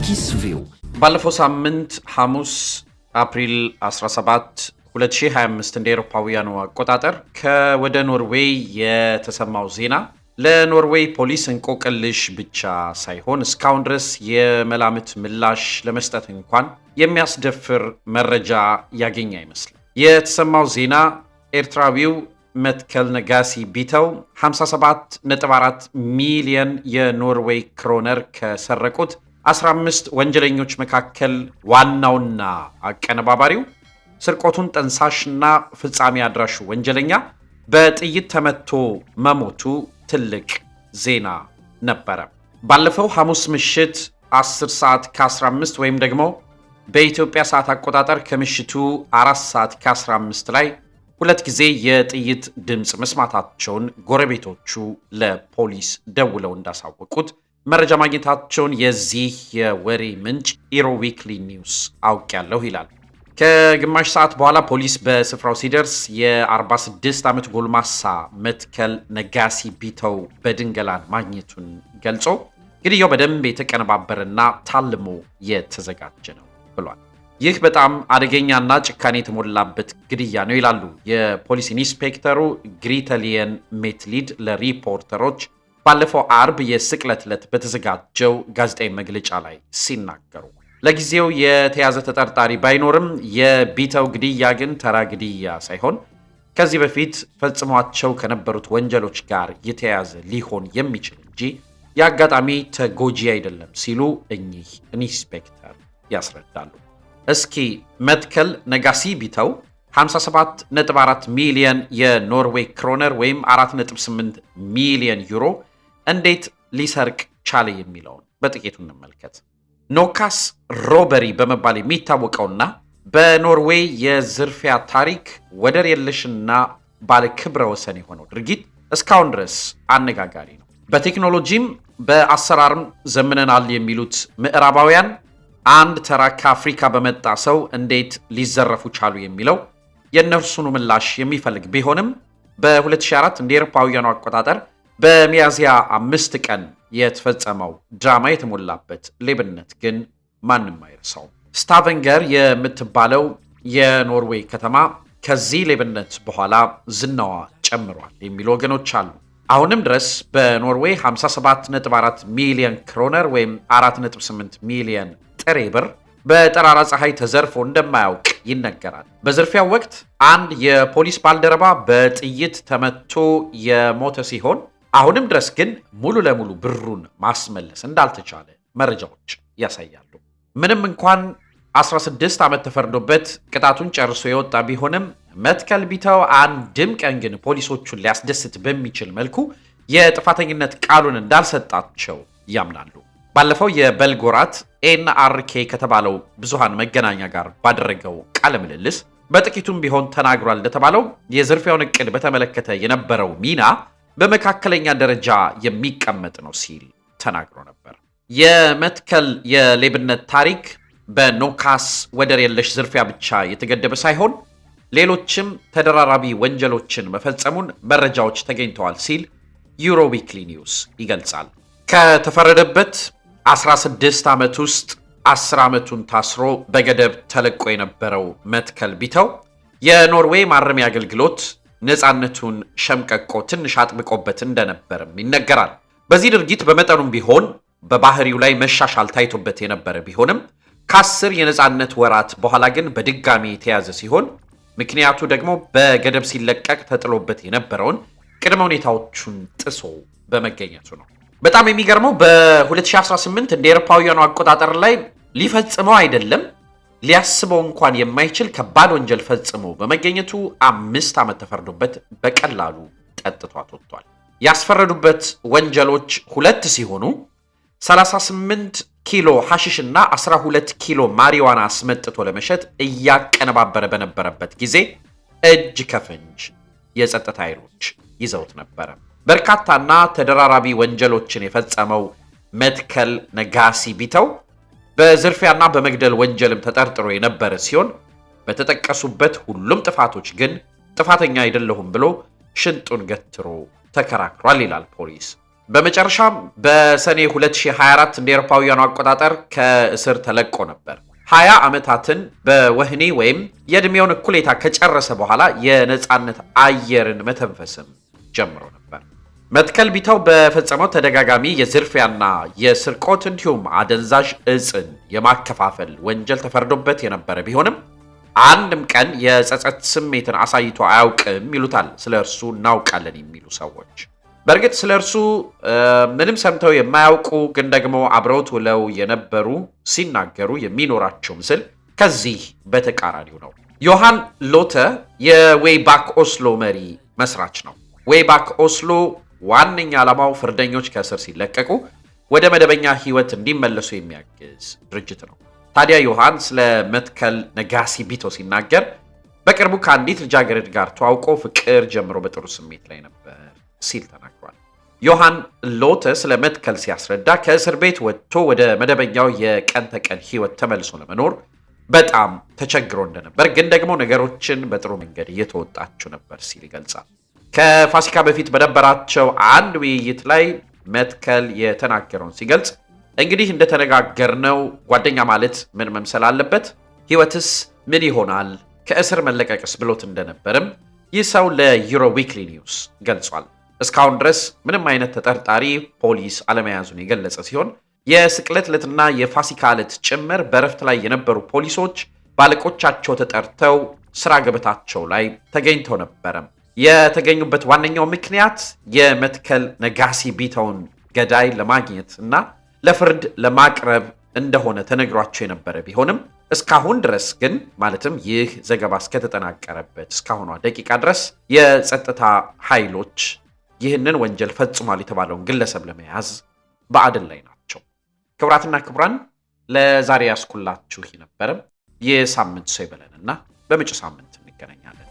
ኪስቪው ባለፈው ሳምንት ሐሙስ አፕሪል 17 2025 እንደ አውሮፓውያኑ አቆጣጠር ከወደ ኖርዌይ የተሰማው ዜና ለኖርዌይ ፖሊስ እንቆቅልሽ ብቻ ሳይሆን እስካሁን ድረስ የመላምት ምላሽ ለመስጠት እንኳን የሚያስደፍር መረጃ ያገኘ አይመስልም። የተሰማው ዜና ኤርትራዊው መትከል ነጋሲ ቢተው 57.4 ሚሊዮን የኖርዌይ ክሮነር ከሰረቁት 15 ወንጀለኞች መካከል ዋናውና አቀነባባሪው ስርቆቱን ጠንሳሽና ፍጻሜ አድራሹ ወንጀለኛ በጥይት ተመቶ መሞቱ ትልቅ ዜና ነበረ። ባለፈው ሐሙስ ምሽት 10 ሰዓት ከ15 ወይም ደግሞ በኢትዮጵያ ሰዓት አቆጣጠር ከምሽቱ 4 ሰዓት ከ15 ላይ ሁለት ጊዜ የጥይት ድምፅ መስማታቸውን ጎረቤቶቹ ለፖሊስ ደውለው እንዳሳወቁት መረጃ ማግኘታቸውን የዚህ የወሬ ምንጭ ኢሮ ዊክሊ ኒውስ አውቄያለሁ ይላል። ከግማሽ ሰዓት በኋላ ፖሊስ በስፍራው ሲደርስ የ46 ዓመት ጎልማሳ መትከል ነጋሲ ቢተው በድንገላን ማግኘቱን ገልጾ ግድያው በደንብ የተቀነባበረና ታልሞ የተዘጋጀ ነው ብሏል። ይህ በጣም አደገኛና ጭካኔ የተሞላበት ግድያ ነው ይላሉ የፖሊስ ኢንስፔክተሩ ግሪተሊየን ሜትሊድ ለሪፖርተሮች ባለፈው አርብ የስቅለት ዕለት በተዘጋጀው ጋዜጣዊ መግለጫ ላይ ሲናገሩ ለጊዜው የተያዘ ተጠርጣሪ ባይኖርም የቢተው ግድያ ግን ተራ ግድያ ሳይሆን ከዚህ በፊት ፈጽሟቸው ከነበሩት ወንጀሎች ጋር የተያያዘ ሊሆን የሚችል እንጂ የአጋጣሚ ተጎጂ አይደለም ሲሉ እኚህ ኢንስፔክተር ያስረዳሉ። እስኪ መትከል ነጋሲ ቢተው 57.4 ሚሊዮን የኖርዌይ ክሮነር ወይም 4.8 ሚሊዮን ዩሮ እንዴት ሊሰርቅ ቻለ የሚለውን በጥቂቱ እንመልከት። ኖካስ ሮበሪ በመባል የሚታወቀውና በኖርዌይ የዝርፊያ ታሪክ ወደር የለሽና ባለ ክብረ ወሰን የሆነው ድርጊት እስካሁን ድረስ አነጋጋሪ ነው። በቴክኖሎጂም በአሰራርም ዘምነናል የሚሉት ምዕራባውያን አንድ ተራ ከአፍሪካ በመጣ ሰው እንዴት ሊዘረፉ ቻሉ የሚለው የእነርሱኑ ምላሽ የሚፈልግ ቢሆንም በ2004 እንደ አውሮፓውያኑ አቆጣጠር በሚያዝያ 5 ቀን የተፈጸመው ድራማ የተሞላበት ሌብነት ግን ማንም አይረሳው። ስታቨንገር የምትባለው የኖርዌይ ከተማ ከዚህ ሌብነት በኋላ ዝናዋ ጨምሯል የሚሉ ወገኖች አሉ። አሁንም ድረስ በኖርዌይ 57.4 ሚሊዮን ክሮነር ወይም 4.8 ሚሊዮን ጥሬ ብር በጠራራ ፀሐይ ተዘርፎ እንደማያውቅ ይነገራል። በዝርፊያው ወቅት አንድ የፖሊስ ባልደረባ በጥይት ተመቶ የሞተ ሲሆን አሁንም ድረስ ግን ሙሉ ለሙሉ ብሩን ማስመለስ እንዳልተቻለ መረጃዎች ያሳያሉ። ምንም እንኳን 16 ዓመት ተፈርዶበት ቅጣቱን ጨርሶ የወጣ ቢሆንም መትከል ቢተው አንድም ቀን ግን ፖሊሶቹን ሊያስደስት በሚችል መልኩ የጥፋተኝነት ቃሉን እንዳልሰጣቸው ያምናሉ። ባለፈው የበልግ ወራት ኤንአርኬ ከተባለው ብዙሃን መገናኛ ጋር ባደረገው ቃለ ምልልስ በጥቂቱም ቢሆን ተናግሯል እንደተባለው የዝርፊያውን እቅድ በተመለከተ የነበረው ሚና በመካከለኛ ደረጃ የሚቀመጥ ነው ሲል ተናግሮ ነበር። የመትከል የሌብነት ታሪክ በኖካስ ወደር የለሽ ዝርፊያ ብቻ የተገደበ ሳይሆን ሌሎችም ተደራራቢ ወንጀሎችን መፈጸሙን መረጃዎች ተገኝተዋል ሲል ዩሮ ዊክሊ ኒውስ ይገልጻል። ከተፈረደበት 16 ዓመት ውስጥ 10 ዓመቱን ታስሮ በገደብ ተለቆ የነበረው መትከል ቢተው የኖርዌይ ማረሚያ አገልግሎት ነፃነቱን ሸምቀቆ ትንሽ አጥብቆበት እንደነበርም ይነገራል። በዚህ ድርጊት በመጠኑም ቢሆን በባህሪው ላይ መሻሻል ታይቶበት የነበረ ቢሆንም ከ10 የነፃነት ወራት በኋላ ግን በድጋሚ የተያዘ ሲሆን ምክንያቱ ደግሞ በገደብ ሲለቀቅ ተጥሎበት የነበረውን ቅድመ ሁኔታዎቹን ጥሶ በመገኘቱ ነው። በጣም የሚገርመው በ2018 እንደ አውሮፓውያኑ አቆጣጠር ላይ ሊፈጽመው አይደለም ሊያስበው እንኳን የማይችል ከባድ ወንጀል ፈጽሞ በመገኘቱ 5 ዓመት ተፈርዶበት በቀላሉ ጠጥቷት ወጥቷል። ያስፈረዱበት ወንጀሎች 2 ሲሆኑ 38 ኪሎ ሐሺሽ እና 12 ኪሎ ማሪዋና አስመጥቶ ለመሸጥ እያቀነባበረ በነበረበት ጊዜ እጅ ከፍንጅ የጸጥታ ኃይሎች ይዘውት ነበር። በርካታና ተደራራቢ ወንጀሎችን የፈጸመው መትከል ነጋሲ ቢተው በዝርፊያና በመግደል ወንጀልም ተጠርጥሮ የነበረ ሲሆን በተጠቀሱበት ሁሉም ጥፋቶች ግን ጥፋተኛ አይደለሁም ብሎ ሽንጡን ገትሮ ተከራክሯል ይላል ፖሊስ። በመጨረሻም በሰኔ 2024 እንደ አውሮፓውያኑ አቆጣጠር ከእስር ተለቆ ነበር። 20 ዓመታትን በወህኒ ወይም የእድሜውን እኩሌታ ከጨረሰ በኋላ የነጻነት አየርን መተንፈስም ጀምሮ ነበር። መትከል ቢተው በፈጸመው ተደጋጋሚ የዝርፊያና የስርቆት እንዲሁም አደንዛዥ እጽን የማከፋፈል ወንጀል ተፈርዶበት የነበረ ቢሆንም አንድም ቀን የጸጸት ስሜትን አሳይቶ አያውቅም ይሉታል ስለ እርሱ እናውቃለን የሚሉ ሰዎች። በእርግጥ ስለ እርሱ ምንም ሰምተው የማያውቁ ግን ደግሞ አብረውት ውለው የነበሩ ሲናገሩ የሚኖራቸው ምስል ከዚህ በተቃራኒው ነው። ዮሐን ሎተ የዌይባክ ኦስሎ መሪ መስራች ነው። ዌይባክ ኦስሎ ዋነኛ ዓላማው ፍርደኞች ከእስር ሲለቀቁ ወደ መደበኛ ሕይወት እንዲመለሱ የሚያግዝ ድርጅት ነው። ታዲያ ዮሐን ስለ መትከል ነጋሲ ቢቶ ሲናገር በቅርቡ ከአንዲት ልጃገረድ ጋር ተዋውቆ ፍቅር ጀምሮ በጥሩ ስሜት ላይ ነበር ሲል ተናግሯል። ዮሐን ሎተ ስለ መትከል ሲያስረዳ ከእስር ቤት ወጥቶ ወደ መደበኛው የቀን ተቀን ሕይወት ተመልሶ ለመኖር በጣም ተቸግሮ እንደነበር ግን ደግሞ ነገሮችን በጥሩ መንገድ እየተወጣቸው ነበር ሲል ይገልጻል። ከፋሲካ በፊት በነበራቸው አንድ ውይይት ላይ መትከል የተናገረውን ሲገልጽ እንግዲህ እንደተነጋገርነው ጓደኛ ማለት ምን መምሰል አለበት? ሕይወትስ ምን ይሆናል? ከእስር መለቀቅስ ብሎት እንደነበርም ይህ ሰው ለዩሮ ዊክሊ ኒውስ ገልጿል። እስካሁን ድረስ ምንም አይነት ተጠርጣሪ ፖሊስ አለመያዙን የገለጸ ሲሆን የስቅለት ዕለትና የፋሲካ ዕለት ጭምር በረፍት ላይ የነበሩ ፖሊሶች ባለቆቻቸው ተጠርተው ስራ ገበታቸው ላይ ተገኝተው ነበረ። የተገኙበት ዋነኛው ምክንያት የመትከል ነጋሲ ቢተውን ገዳይ ለማግኘት እና ለፍርድ ለማቅረብ እንደሆነ ተነግሯቸው የነበረ ቢሆንም እስካሁን ድረስ ግን ማለትም ይህ ዘገባ እስከተጠናቀረበት እስካሁኗ ደቂቃ ድረስ የጸጥታ ኃይሎች ይህንን ወንጀል ፈጽሟል የተባለውን ግለሰብ ለመያዝ በአደን ላይ ናቸው። ክቡራትና ክቡራን ለዛሬ ያስኩላችሁ ነበር። የሳምንት ሰው ይበለንና በመጪው ሳምንት እንገናኛለን።